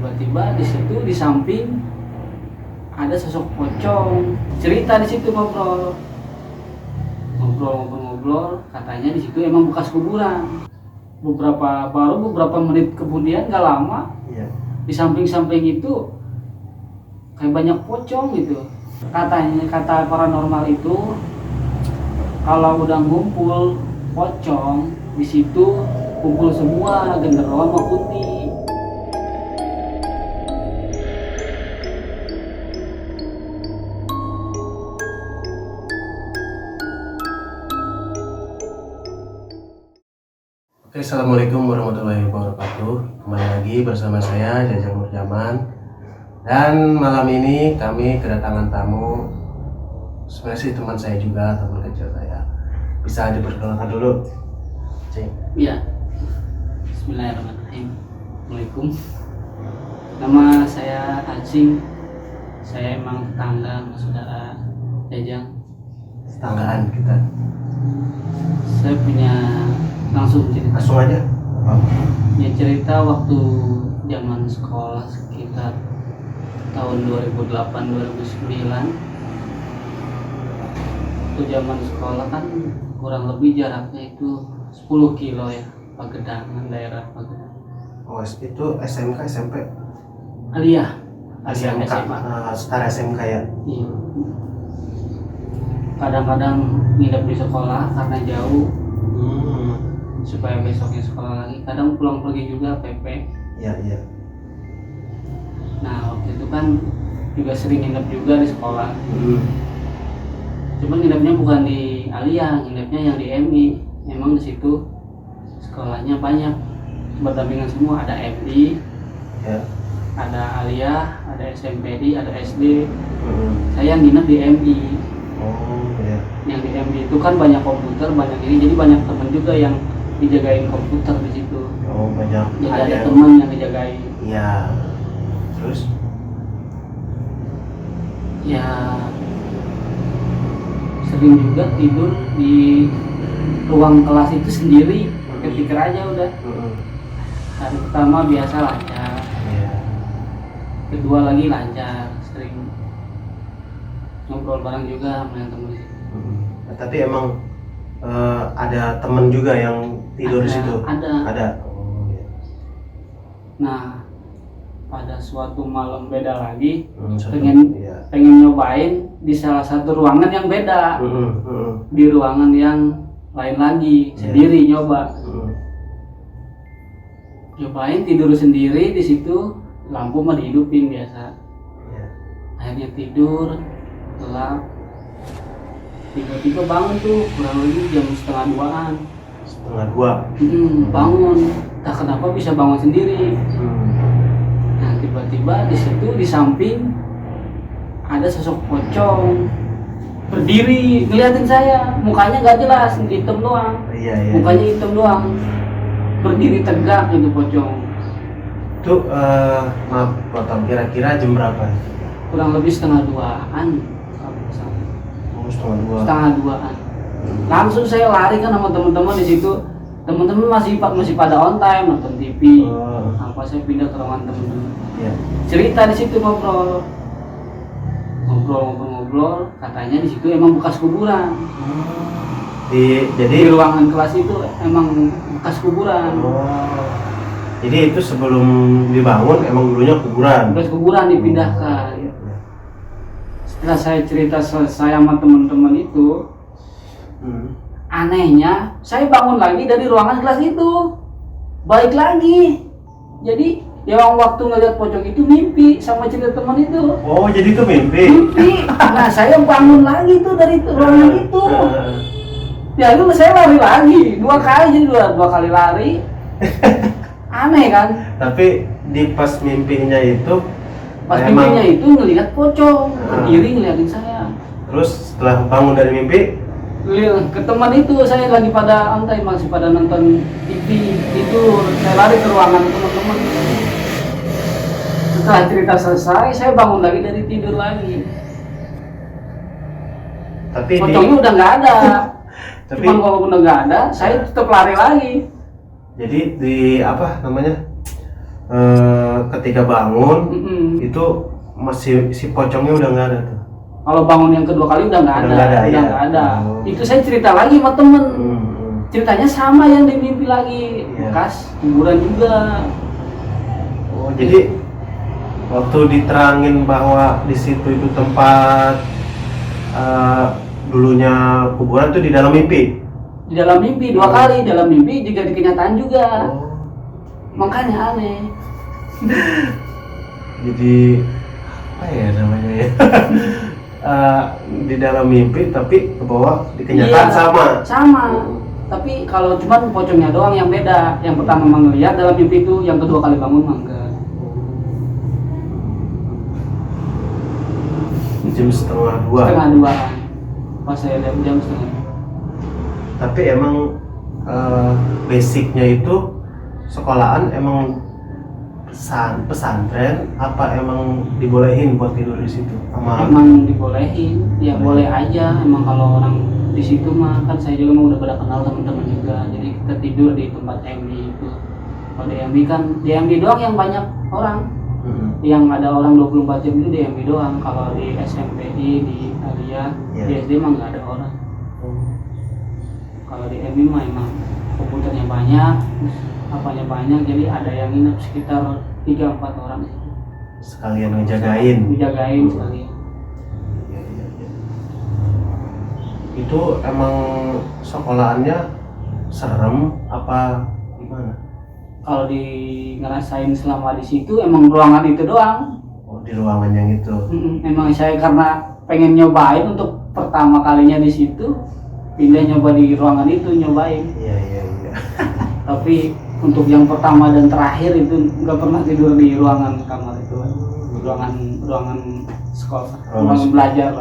tiba-tiba di situ di samping ada sosok pocong. Cerita di situ ngobrol, katanya di situ emang bekas kuburan. Beberapa menit kemudian, gak lama, di samping itu kayak banyak pocong gitu. Kata paranormal itu kalau udah ngumpul pocong di situ kumpul semua genderuwo sama putih. Oke, assalamualaikum warahmatullahi wabarakatuh. Kembali lagi bersama saya Jajang Nurjaman. Dan malam ini kami kedatangan tamu. Sebenarnya sih teman saya juga, teman kecil saya. Bisa diperkenalkan dulu, Cing? Iya. Bismillahirrahmanirrahim. Assalamualaikum. Nama saya Acing. Saya emang tetangga sama saudara Jajang. Tetanggaan kita. Saya punya langsung aja. Ya, cerita waktu zaman sekolah sekitar tahun 2008-2009. Waktu zaman sekolah kan kurang lebih jaraknya itu 10 kilo ya, Pagedangan, daerah Pagedangan. Oh, itu SMK, SMP? Aliyah SMK, SMA. setara SMK ya? Iya. Kadang-kadang nginep di sekolah karena jauh, supaya besoknya sekolah lagi. Kadang pulang pergi juga PP. Iya. Nah, waktu itu kan juga sering nginep juga di sekolah. Cuman nginepnya bukan di Aliyah, nginepnya yang di MI. Emang di situ sekolahnya banyak berdampingan semua, ada MI, ada Aliyah, ada SMPD, ada SD. Saya nginep di MI. Yang di MI itu kan banyak komputer, banyak ini, jadi banyak teman juga yang dijagain komputer di situ. Oh, banyak. Jadi ada teman yang dijagain. Iya. Terus? Ya, sering juga tidur di ruang kelas itu sendiri, pakai tikar aja udah. Hari pertama biasa lancar. Kedua lagi lancar, sering ngobrol bareng juga sama yang temen di situ. Tapi emang ada temen juga yang tidur di situ? Ada. Oh, iya. Nah, pada suatu malam beda lagi, pengen nyobain di salah satu ruangan yang beda. Di ruangan yang lain lagi, sendiri nyoba. Nyobain tidur sendiri di situ, lampu mah dihidupin biasa. Akhirnya tidur, gelap. Tiba-tiba bangun tuh, kurang lebih jam setengah 2-an. Setengah 2? Bangun. Tak kenapa bisa bangun sendiri. Nah, tiba-tiba di situ di samping ada sosok pocong berdiri ngeliatin saya. Mukanya nggak jelas, hitam doang. Mukanya hitam doang. Berdiri tegak itu pocong. Itu maaf potong, kira-kira jam berapa? Kurang lebih setengah 2-an. Setengah 2-an. Langsung saya lari kan sama teman-teman di situ. Teman-teman masih pada on time nonton TV. Apa saya pindah ke ruangan teman-teman. Cerita di situ ngobrol, katanya di situ emang bekas kuburan. Jadi di ruangan kelas itu emang bekas kuburan. Jadi itu sebelum dibangun emang dulunya kuburan. Bekas kuburan dipindahkan. Setelah saya cerita selesai sama teman-teman itu, anehnya saya bangun lagi dari ruangan kelas itu, balik lagi. Jadi yang waktu ngeliat pocong itu mimpi sama cerita teman itu. Oh, jadi itu mimpi? Mimpi. Nah, saya bangun lagi tuh dari ruangan itu. Ya itu saya lari lagi 2 kali, jadi dua kali lari. Aneh kan? Tapi di pas mimpinya itu itu ngelihat pocong berdiri ngeliatin saya. Terus setelah bangun dari mimpi ke teman itu, saya lagi pada antai, masih pada nonton TV itu, saya lari ke ruangan teman-teman. Setelah cerita selesai, saya bangun lagi dari tidur lagi. Tapi pocongnya udah nggak ada. Cuman walaupun udah nggak ada, saya tetap lari lagi. Jadi di apa namanya, ketika bangun Mm-mm. itu masih si pocongnya udah nggak ada tuh. Kalau bangun yang kedua kali udah nggak Udah ada, nggak ada, udah ya. nggak ada. Oh. Itu saya cerita lagi sama temen. Hmm. Ceritanya sama yang di mimpi lagi, Iya. bekas kuburan juga. Oh, jadi waktu diterangin bahwa di situ itu tempat dulunya kuburan tuh di dalam mimpi. Di dalam mimpi 2 kali, dalam mimpi juga di kenyataan juga. Oh. Makanya aneh. Jadi apa ya namanya ya? Di dalam mimpi tapi ke bawah di kenyataan Iya, sama. Tapi kalau cuman pocongnya doang yang beda. Yang pertama mah ngeliat dalam mimpi itu, yang kedua kali bangun mah enggak. Jam setengah 2. Setengah 2-an. Pas saya lihat jam setengah 2. Tapi emang basicnya itu sekolahan emang pesantren apa emang dibolehin buat tidur di situ? Emang dibolehin, ya boleh aja. Emang kalau orang di situ mah kan saya juga mau udah pada kenal teman-teman juga. Jadi kita tidur di tempat MD itu. Kalau di MD kan di MD doang yang banyak orang. Yang ada orang 24 jam itu di MD doang. Kalau di SMPI, di Alia, Iya. di SD mah nggak ada orang. Kalau di MD mah emang komputernya banyak, terus apanya banyak, jadi ada yang nginep sekitar 3-4 orang. Sekalian ngejagain. Dijagain sekalian. Iya, iya, iya. Itu emang sekolahannya serem apa gimana? Kalau di ngerasain selama di situ emang ruangan itu doang. Oh, di ruangan yang itu. Emang saya karena pengen nyobain untuk pertama kalinya di situ, pindah nyoba di ruangan itu nyobain. Iya, iya, iya. Tapi untuk yang pertama dan terakhir itu nggak pernah tidur di ruangan kamar itu, ruangan sekolah, ruangan belajar.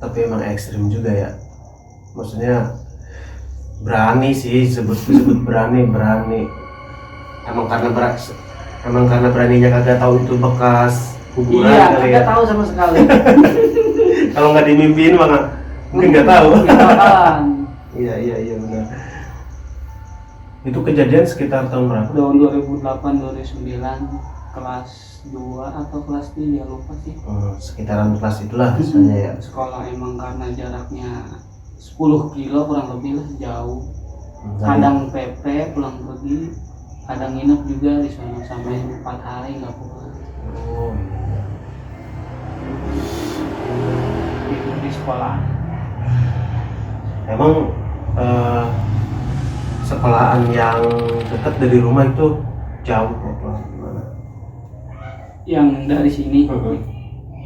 Tapi emang ekstrim juga ya. Maksudnya berani sih sebut berani. Emang karena beraninya kagak tahu itu bekas kuburan Iya, kali nggak ya. tahu sama sekali. Kalau nggak dimimpiin mah mungkin nggak tahu. Nggak bakalan. Iya benar. Itu kejadian sekitar tahun berapa? Tahun 2008-2009, kelas 2 atau kelas 3 lupa sih. Sekitaran kelas itulah misalnya ya. Sekolah emang karena jaraknya 10 kilo kurang lebih lah, jauh. Dari- Kadang PP pulang pergi, kadang nginep juga di sana sampai 4 hari nggak pulang. Oh, Tidur di sekolah. emang sekolahan yang dekat dari rumah itu jauh apa gimana? Yang dari sini Mhm.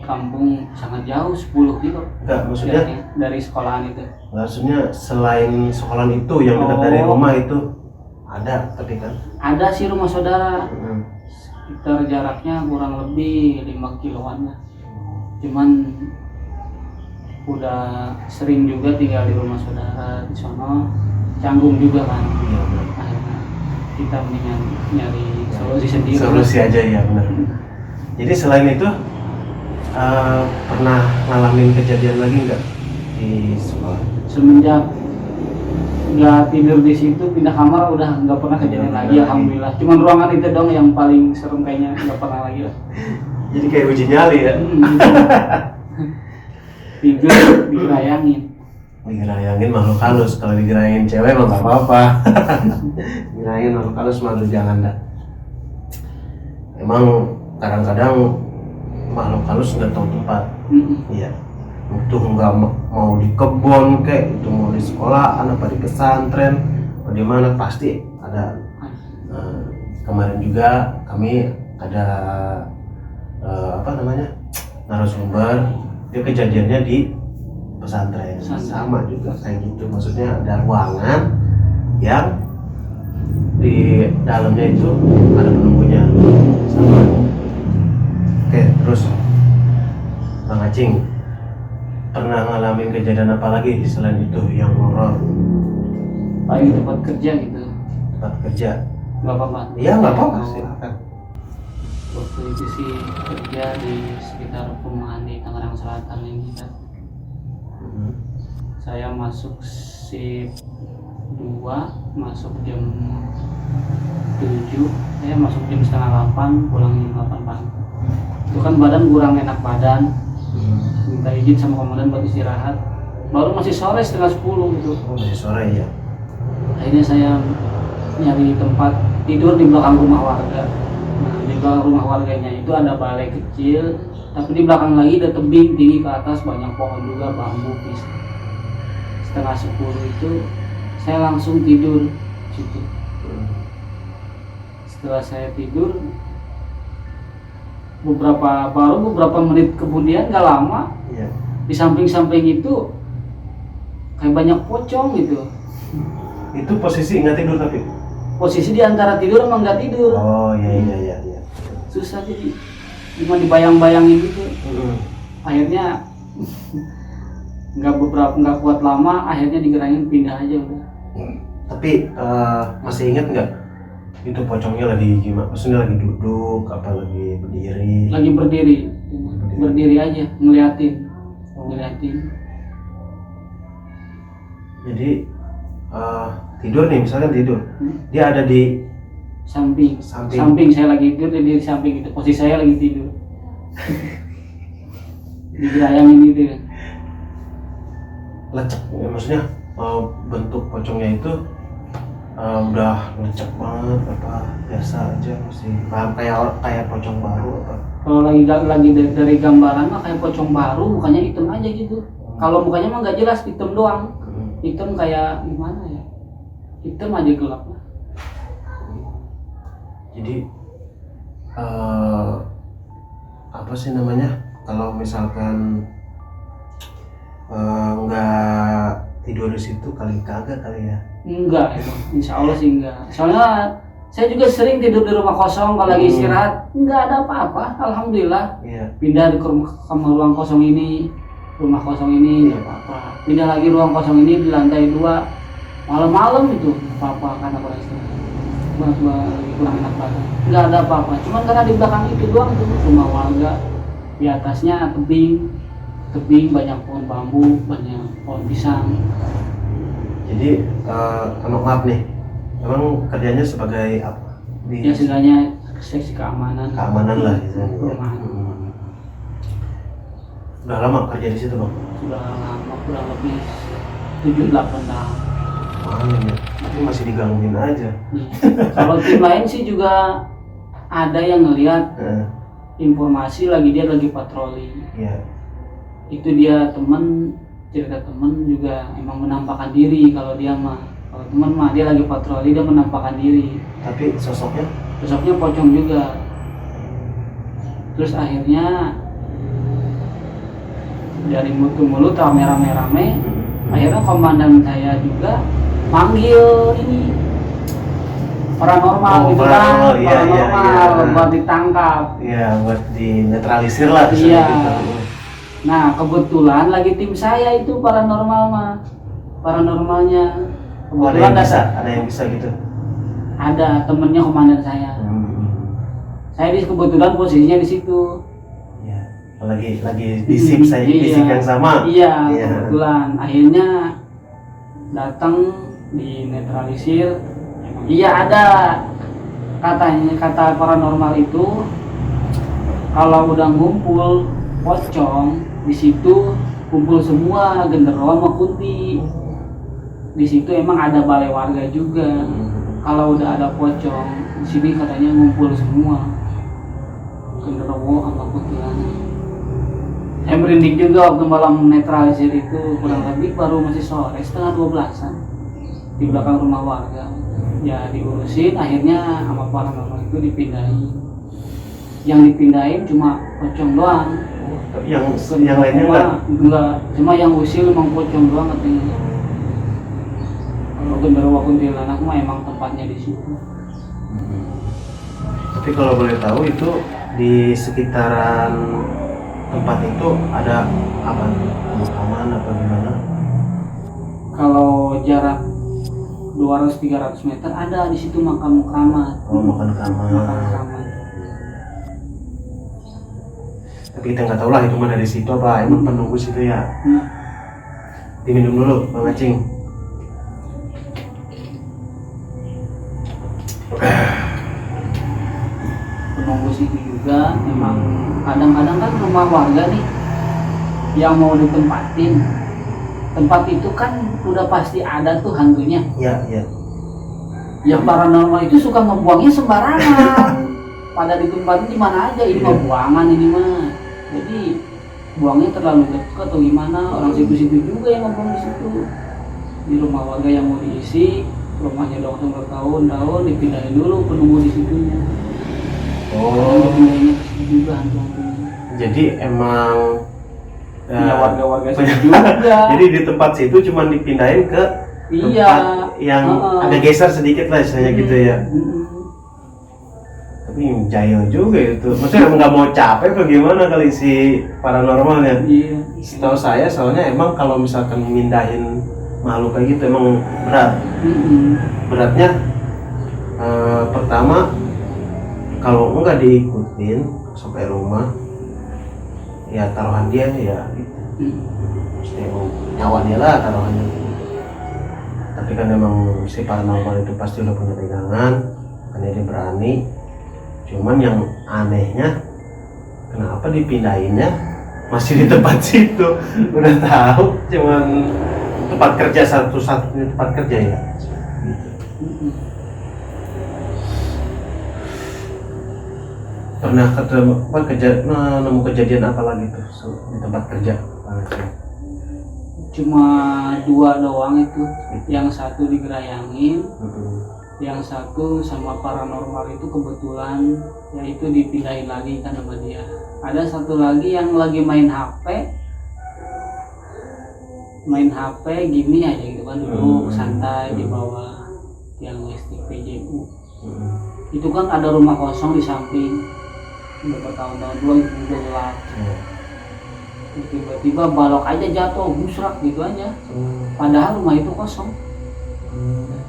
kampung sangat jauh, 10 kilo Enggak, maksudnya dari sekolahan itu. maksudnya selain sekolahan itu yang dekat dari Oh. rumah itu ada tapi kan. Ada sih rumah saudara, Mhm. sekitar jaraknya kurang lebih 5 kiloan lah. Cuman udah sering juga tinggal di rumah saudara di sono, canggung juga kan. Iya benar. Akhirnya kita mendingan nyari solusi sendiri. Solusi aja ya benar. Jadi selain itu pernah ngalamin kejadian lagi nggak di sekolah? Semenjak nggak tidur di situ, pindah kamar udah nggak pernah kejadian Nggak lagi, pernah. alhamdulillah. Cuman ruangan itu dong yang paling serem kayaknya, nggak pernah lagi lah. Jadi kayak uji nyali ya. Tidur digerayangin. Digerayangin makhluk halus, kalau digerayangin cewek mah nggak apa-apa. Digerayangin makhluk halus mah lu jangan dah. Emang kadang-kadang makhluk halus nggak tahu tempat. Iya. Itu nggak mau di kebun kayak itu mau di sekolahan apa di pesantren apa di mana pasti ada. Nah, kemarin juga kami ada narasumber, dia kejadiannya di pesantren. Sama juga kayak gitu, maksudnya ada ruangan yang di dalamnya itu ada penunggunya sama. Oke, terus Bang Acing pernah ngalamin kejadian apa lagi selain itu yang horor? Paling tempat kerja gitu, Tempat kerja? nggak apa-apa. Iya nggak apa-apa, silakan. Waktu itu sih kerja di sekitar perumahan di Tangerang Selatan yang kita. Saya masuk shift 2 2 masuk jam 7, saya masuk jam setengah 8, pulang jam 8 pagi. Itu kan badan kurang enak badan, minta izin sama komandan buat istirahat. Baru masih sore setengah 10 gitu. Oh, masih sore ya. Akhirnya saya nyari tempat tidur di belakang rumah warga. Nah, di belakang rumah warganya itu ada balai kecil, tapi di belakang lagi ada tebing tinggi ke atas, banyak pohon juga, bambu, pisang. Setengah 10 itu saya langsung tidur situ. Setelah saya tidur, beberapa menit kemudian, gak lama, Iya. di samping-samping itu kayak banyak pocong gitu. Itu posisi nggak tidur tapi. Posisi di antara tidur sama nggak tidur. Oh iya. Susah jadi, cuma dibayang-bayangin gitu. Akhirnya nggak kuat lama, akhirnya digerangin pindah aja udah. Tapi masih ingat nggak itu pocongnya lagi gimana? Maksudnya lagi duduk apa lagi berdiri? Lagi berdiri aja ngeliatin. Jadi tidur nih, misalkan tidur, dia ada di Samping saya lagi tidur, dia di samping itu, posisi saya lagi tidur. Digerayangin gitu ya. Lecek, ya, maksudnya bentuk pocongnya itu udah lecek banget apa biasa aja masih kayak pocong baru apa? Kalau lagi dari gambaran mah kayak pocong baru, mukanya hitam aja gitu. Kalau mukanya mah nggak jelas, hitam doang. Hitam kayak gimana ya? Hitam aja gelap. Jadi apa sih namanya? Kalau misalkan nggak tidur di situ kali kagak kali ya? Enggak, insya Allah sih enggak. Soalnya saya juga sering tidur di rumah kosong kalau lagi istirahat, enggak ada apa-apa, alhamdulillah. Iya. Pindah ke ruang kosong ini, rumah kosong ini enggak apa-apa. Pindah lagi ruang kosong ini di lantai 2, malam-malam itu apa-apa karena kurang istirahat. Kurang enak badan. Enggak ada apa-apa, cuman karena di belakang itu doang tuh rumah warga, di atasnya tebing banyak pohon bambu, banyak pohon pisang. Jadi maaf nih, emang kerjanya sebagai apa? Ya seenggaknya seksi keamanan lah gitu. perumahan. Udah lama kerja di situ bang? Sudah lama, kurang lebih 7-8 tahun. Mana ya? Tapi masih digangguin aja. Kalau tim lain sih juga ada yang ngelihat informasi dia lagi patroli. Iya. Itu dia cerita temen juga emang menampakkan diri. Kalau teman mah dia lagi patroli, dia menampakkan diri. Tapi sosoknya pocong juga. Terus akhirnya dari mulut ke mulut rame-rame. Akhirnya komandan saya juga manggil ini paranormal gitu kan, paranormal buat ditangkap. Iya, buat dinetralisir lah. Iya. Gitu. Nah kebetulan lagi tim saya itu paranormalnya. Kebetulan ada yang bisa gitu. Ada temennya komandan saya. Saya kebetulan posisinya di situ. Iya. Lagi di shift yang sama. Iya. Kebetulan akhirnya datang dinetralisir. Iya ada. Kata paranormal itu kalau udah ngumpul pocong di situ kumpul semua genderuwo sama kunti. Di situ emang ada balai warga juga. Kalau udah ada pocong di sini katanya ngumpul semua genderuwo sama kuntilanak. Saya merinding juga waktu malam netralisir itu, kurang lebih baru masih sore setengah 12-an di belakang rumah warga. Ya diurusin, akhirnya sama paranormal itu dipindahin. Yang dipindahin cuma pocong doang. Yang lainnya enggak, cuma yang usil emang pocong doang katanya. Kalau genderuwo kuntilanak mah emang tempatnya di situ. Tapi kalau boleh tahu itu di sekitaran tempat itu ada apa? Pemakaman apa gimana? Kalau jarak 200-300 meter ada di situ makam keramat. Makam keramat. Tapi kita nggak tahu lah itu mah dari situ apa emang penunggu situ ya. Diminum dulu Bang Acing. menembus itu juga. Memang kadang-kadang kan rumah warga nih yang mau ditempatin, tempat itu kan udah pasti ada tuh hantunya. Iya, iya. Yang paranormal itu suka ngebuangnya sembarangan. Pada ditempatin di mana aja, ini mah buangan ini mah. Jadi buangnya terlalu dekat atau gimana, orang situ-situ juga yang ngebuang di situ. Di rumah warga yang mau diisi, rumahnya udah kosong bertahun-tahun, dipindahin dulu penunggu di situnya. Oh, Dipindahinnya ke situ juga hantu-hantunya. jadi emang Punya warga-warga situ juga. jadi di tempat situ cuma dipindahin ke Iya. tempat yang agak geser sedikit lah istilahnya gitu ya. Tapi jahil juga itu. Maksudnya nggak mau capek bagaimana kali si paranormalnya? Iya. Setahu saya soalnya emang kalau misalkan mindahin makhluk kayak gitu emang berat. Beratnya pertama kalau nggak diikutin sampai rumah ya taruhan dia ya gitu. Mesti emang nyawa dia lah taruhannya. Tapi kan emang si paranormal itu pasti udah punya pegangan, makanya dia berani. Cuman yang anehnya kenapa dipindahinnya masih di tempat situ? Udah tahu cuman tempat kerja satu-satunya tempat kerja ya. Pernah ketemu nemu kejadian apa lagi tuh di tempat kerja? Cuma 2 doang itu. Yang satu digerayangin, yang satu sama paranormal itu kebetulan yaitu dipindahin lagi kan sama dia. Ada satu lagi yang lagi main HP gini aja gitu kan, duduk santai di bawah tiang listrik PJU. Itu kan ada rumah kosong di samping, udah bertahun-tahun dua itu udah gelap. Tiba-tiba balok aja jatuh, busrak gitu aja. Padahal rumah itu kosong,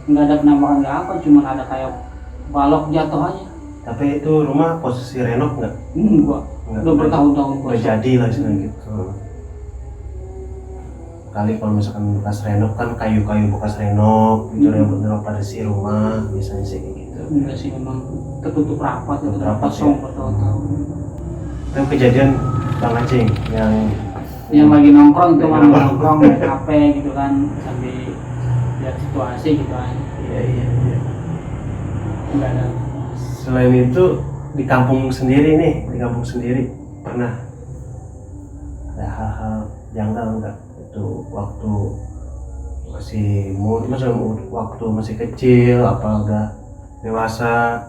nggak ada penampakan nggak apa, cuma ada kayak balok jatuh aja. Tapi itu rumah posisi renov nggak? Enggak, udah bertahun-tahun udah kosong. jadi lah istilahnya gitu. Kali kalau misalkan bekas renov kan kayu-kayu bekas renov gitu renov pada si rumah biasanya sih kayak gitu. Enggak sih, memang tertutup rapat, itu Rapat, kosong ya. bertahun-tahun. Itu kejadian Bang Acing Yang lagi nongkrong itu mah nongkrong main HP gitu kan, sambil lihat situasi gitu kan. iya. Enggak ada. Selain itu di kampung sendiri pernah ada hal-hal janggal enggak? Itu waktu waktu masih kecil apa udah dewasa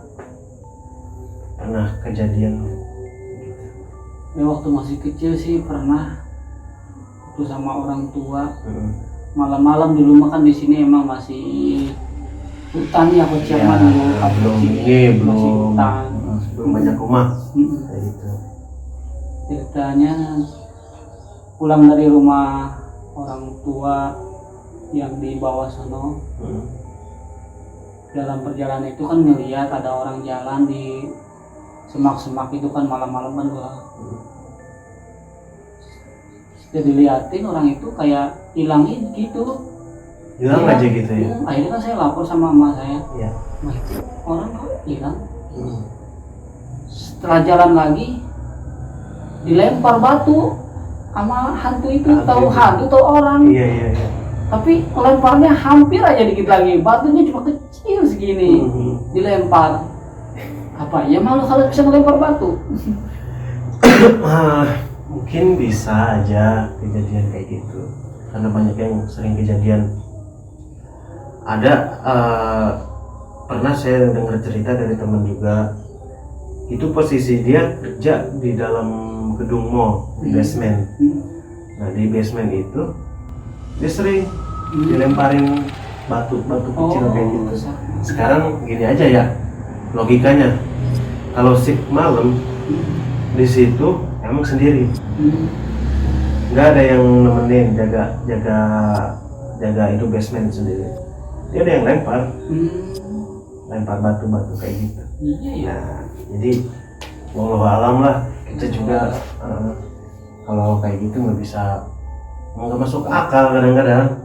pernah kejadian? Ya waktu masih kecil sih pernah itu sama orang tua. Malam-malam dulu mah kan di sini emang masih hutan ya kecil mah dulu. Belum banyak rumah kayak gitu. Ceritanya pulang dari rumah orang tua yang di bawah sono. Dalam perjalanan itu kan ngeliat ada orang jalan di semak-semak itu kan malam-malam kan gelap. Jadi liatin orang itu kayak hilangin gitu. Hilang aja gitu ya. Akhirnya kan saya lapor sama emak saya. Iya. Wah itu orang kok hilang. Setelah jalan lagi dilempar batu sama hantu itu. Tahu hantu tahu orang. Iya. Tapi lemparnya hampir aja dikit lagi, batunya cuma kecil segini. Dilempar. Apa ya malu kalau bisa melempar batu? Mungkin bisa aja kejadian kayak gitu karena banyak yang sering kejadian. Ada pernah saya dengar cerita dari teman juga, itu posisi dia kerja di dalam gedung mall di basement. Nah di basement itu dia sering dilemparin batu kecil kayak gitu. Sekarang gini aja ya logikanya, kalau shift malam di situ emang sendiri, nggak ada yang nemenin jaga itu basement sendiri. Dia ada yang lempar batu kayak gitu. Nah jadi wallahu alam lah, kita juga kalau kayak gitu nggak masuk akal kadang-kadang.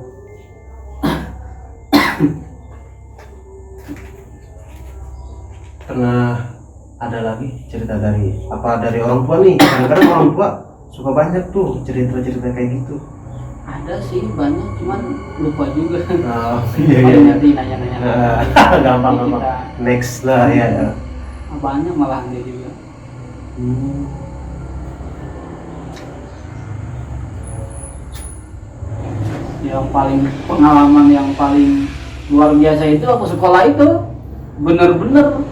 Pernah ada lagi cerita dari orang tua nih? Kadang-kadang orang tua suka banyak tuh cerita-cerita kayak gitu. Ada sih banyak, cuman lupa juga. Oh, Paling nanti nanya-nanya. gampang. Kita Next lah ya. banyak malah dia juga. Yang paling pengalaman yang paling luar biasa itu aku sekolah itu bener-bener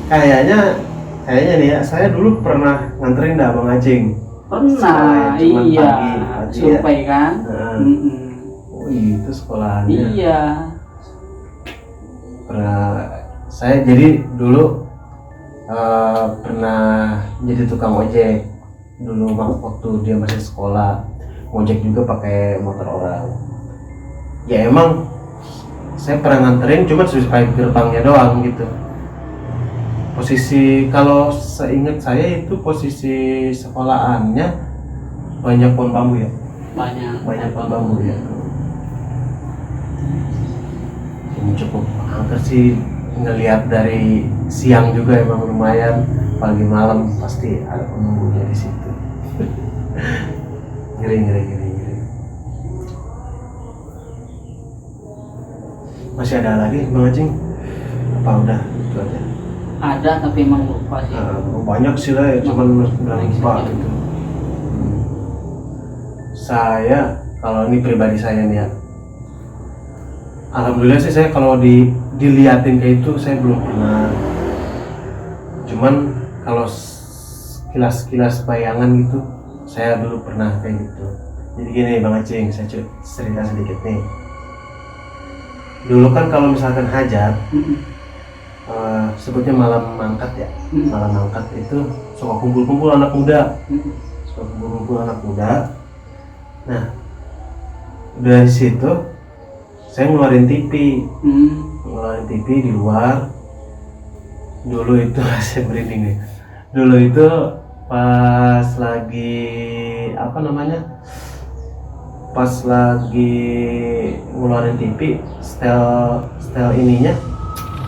Kayaknya nih ya, saya dulu pernah nganterin Abang Acing. pernah. Cuman Iya, pagi survei kan. Oh itu sekolahannya. Iya. Pernah saya jadi dulu pernah jadi tukang ojek dulu waktu dia masih sekolah, ngojek juga pakai motor orang. Ya emang saya pernah nganterin, cuma sampai gerbangnya doang gitu. Posisi kalau seingat saya itu posisi sekolahannya banyak pohon bambu ya. Banyak pohon bambu ya. Ini cukup angker sih, ngelihat dari siang juga emang lumayan, pagi malam pasti ada penunggunya di situ. Ngeri. Masih ada lagi Bang Acing? Apa udah itu aja? Ada tapi emang lupa sih. Banyak sih lah ya, cuman udah lupa gitu. Saya kalau ini pribadi saya nih ya, alhamdulillah sih saya kalau diliatin kayak itu saya belum pernah. Cuman kalau kilas bayangan gitu saya dulu pernah kayak gitu. Jadi gini Bang Acing, saya cerita sedikit nih. Dulu kan kalau misalkan hajat, sebutnya malam mangkat ya. Malam mangkat itu suka kumpul-kumpul anak muda. Nah, dari situ saya ngeluarin TV. Ngeluarin TV di luar. Dulu itu saya merinding nih. Dulu itu pas lagi pas lagi ngeluarin TV, style ininya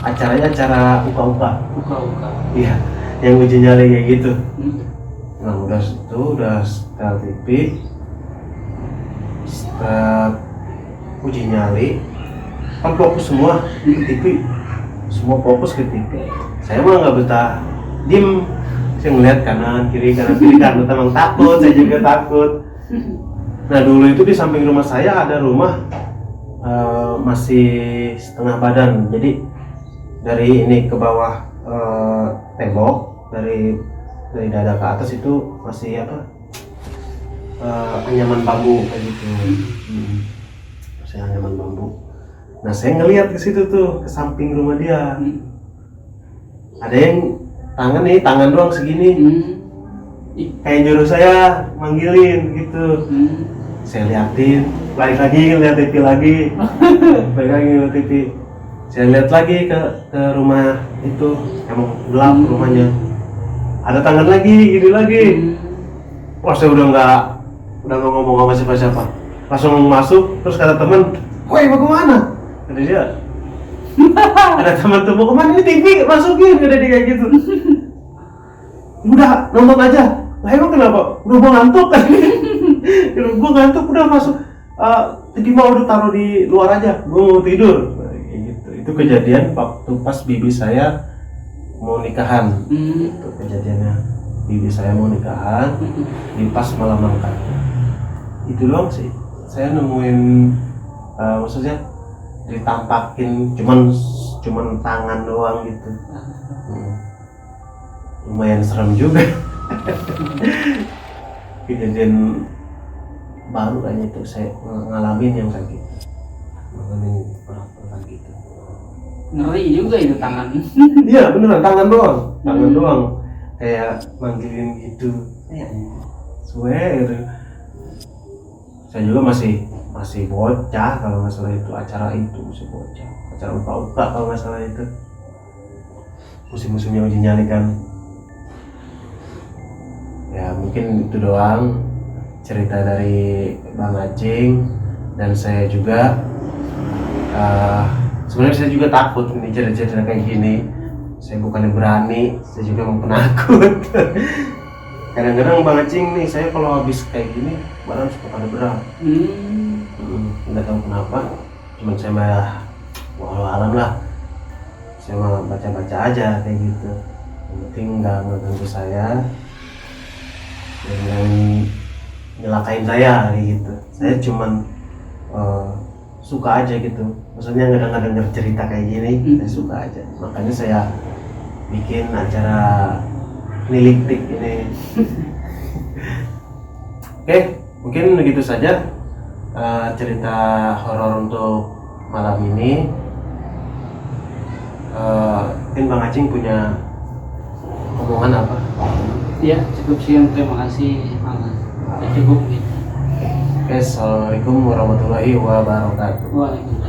acaranya acara uka-uka. Iya, yang uji nyali kayak gitu. Nah udah style TV, style uji nyali, kan fokus semua ke TV, semua fokus ke TV. Saya mah nggak betah diem, saya ngeliat kanan kiri karena memang takut, saya juga takut. Nah dulu itu di samping rumah saya ada rumah masih setengah badan, jadi dari ini ke bawah tembok, dari dada ke atas itu masih anyaman bambu kayak gitu. Masih anyaman bambu. Nah saya ngelihat ke situ tuh, ke samping rumah dia. Ada yang tangan doang segini, kayak nyuruh saya manggilin gitu. Saya liatin, balik lagi ngeliat TV lagi, Saya lihat lagi ke rumah itu, emang gelap rumahnya. Ada tangan lagi, gini lagi. Wah saya udah nggak ngomong sama siapa-siapa. Langsung masuk, terus kata teman, "Woi mau kemana?" Kata dia. Ada teman tuh, "Mau kemana? Ini TV, masukin." Udah dia kayak gitu. Udah nonton aja. Lah emang kenapa? Udah gua ngantuk kan. Gua ngantuk udah masuk. TV mau udah taruh di luar aja. Gua mau tidur. Kayak gitu. Itu kejadian waktu pas bibi saya mau nikahan. Itu kejadiannya. Bibi saya mau nikahan di pas malam mangkat. Itu doang sih. Saya nemuin maksudnya ditampakin cuman tangan doang gitu. Lumayan serem juga. Kejadian baru kayaknya itu saya ngalamin yang kayak gitu. Ngalamin pernah gitu. Ngeri juga itu tangan. Iya beneran tangan doang. Kayak manggilin gitu. Swear. Saya juga masih bocah kalau nggak salah itu acara itu, masih bocah. Acara uka-uka kalau nggak salah itu. Musim-musimnya uji nyali kan. Ya mungkin itu doang cerita dari Bang Acing, dan saya juga sebenarnya saya juga takut nih cerita-cerita kayak gini. Saya bukannya berani, saya juga mau penakut. Kadang-kadang Bang Acing nih, saya kalau habis kayak gini badan suka pada berat. Nggak tahu kenapa, cuman saya mah walau-alam lah, saya mah baca-baca aja kayak gitu. Yang penting nggak ngeganggu saya dan yang nyelakain saya kayak gitu. Saya cuman suka aja gitu, maksudnya kadang-kadang denger cerita kayak gini, saya suka aja, makanya saya bikin acara niliktik ini. Oke, mungkin begitu saja cerita horor untuk malam ini. Mungkin Bang Acing punya omongan apa? Ya cukup sekian, terima kasih. Ya, cukup gitu. Oke, assalamualaikum warahmatullahi wabarakatuh. Waalaikumsalam.